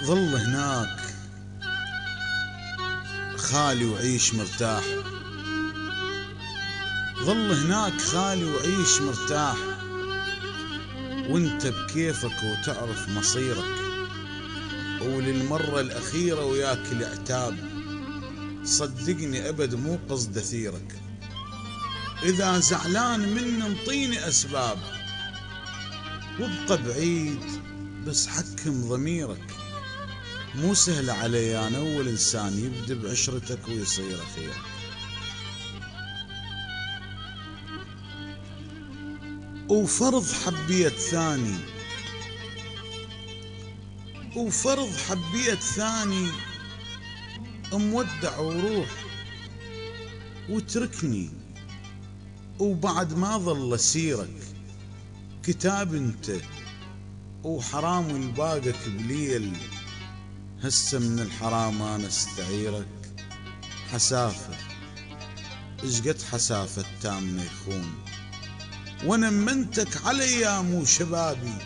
ظل هناك خالي وعيش مرتاح، ظل هناك خالي وعيش مرتاح، وانت بكيفك وتعرف مصيرك، وللمرة الأخيرة وياك العتاب، صدقني أبد مو قصد أثيرك، إذا زعلان مني انطيني أسباب، وابقى بعيد بس حكم ضميرك، مو سهل علي أنا أول إنسان يبدأ بعشرتك ويصير أخيرك. وفرض حبيت ثاني، وفرض حبيت ثاني، مودع وروح وتركني، وبعد ما ظل أسيرك، كتاب انت وحرام يلباقك بليل، هسه من الحرام انا استعيرك، حسافة اشقد حسافة تامنا يخون، وانا منتك على ايام وشبابي،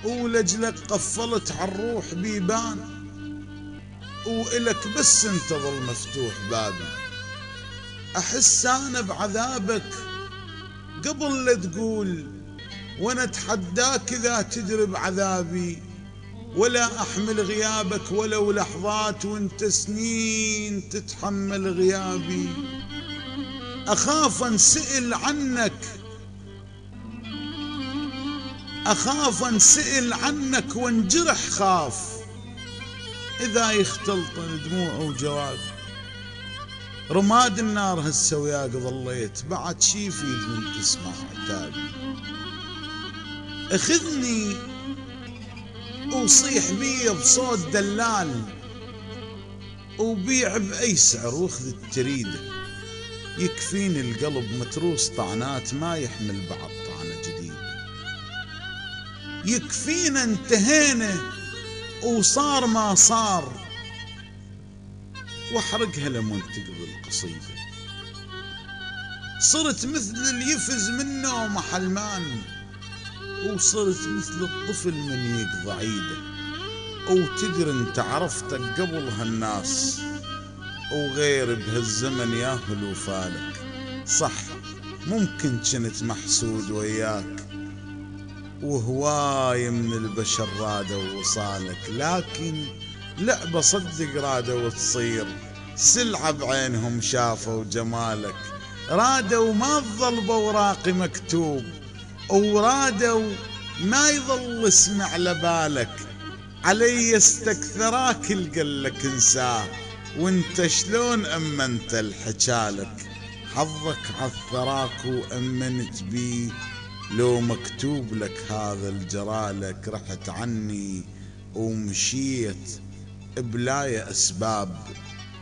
ولجلك قفلت عالروح بيبان، وإلك بس انت ظل مفتوح بابي، احس انا بعذابك قبل لا تقول، وانا اتحداك اذا تدري بعذابي، ولا احمل غيابك ولو لحظات، وانت سنين تتحمل غيابي، اخاف انسئل عنك، اخاف انسئل عنك وانجرح، خاف اذا يختلطن دموع وجواب، رماد النار هسه وياك ظليت، بعد شي يفيد من تسمع عتابي، اخذني وصيح بي بصوت دلال، وبيع بأي سعر واخذ تريده، يكفيني القلب متروس طعنات ما يحمل بعد طعنة جديدة، يكفينا انتهينا وصار ما صار، واحرقها لمن تقضي القصيدة، صرت مثل اللي يفز منه محلمان، وصرت مثل الطفل من يقضى عيده، وتدري انت عرفتك قبل هالناس، وغير بهالزمن ياهل وفالك، صح ممكن كنت محسود وياك، وهواي من البشر رادوا وصالك، لكن لعبة صدق رادوا تصير، سلعة بعينهم شافوا جمالك، رادوا ما تظل بوراقي مكتوب، ورادوا ما يظل اسم على بالك، علي استكثراك القلك انساه، وانت شلون امنت الحجالك، حظك عثراك وامنت بيه، لو مكتوب لك هذا الجرالك، رحت عني ومشيت بلاي اسباب،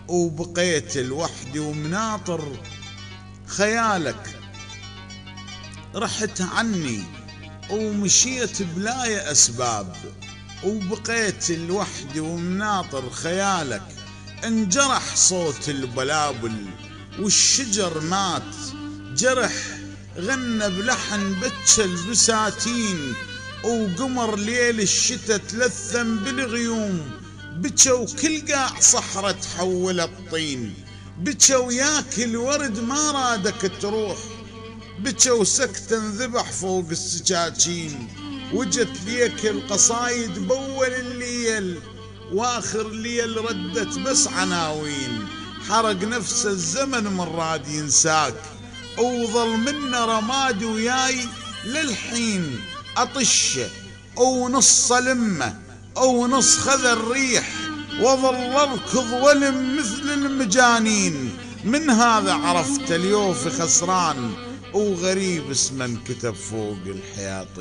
وبقيت لوحدي ومناطر خيالك، رحت عني ومشيت بلاي أسباب، وبقيت لوحدي ومناطر خيالك، انجرح صوت البلابل والشجر مات جرح، غنى بلحن بتش البساتين، وقمر ليل الشتا تلثم بالغيوم، بكى وكل قاع صحرة تحولت طين، بكى وياك الورد ما رادك تروح، بكى وسكت انذبح فوق السكاكين، وجت ليك القصايد بول الليل، واخر ليل ردت بس عناوين، حرق نفس الزمن من راد ينساك، وظل منا رماد وياي للحين، اطشه ونص لمه ونص خذ الريح، وظل اركض ولم مثل المجانين، من هذا عرفت اليوفي خسران، وغريب اسمه انكتب فوق الحياطين.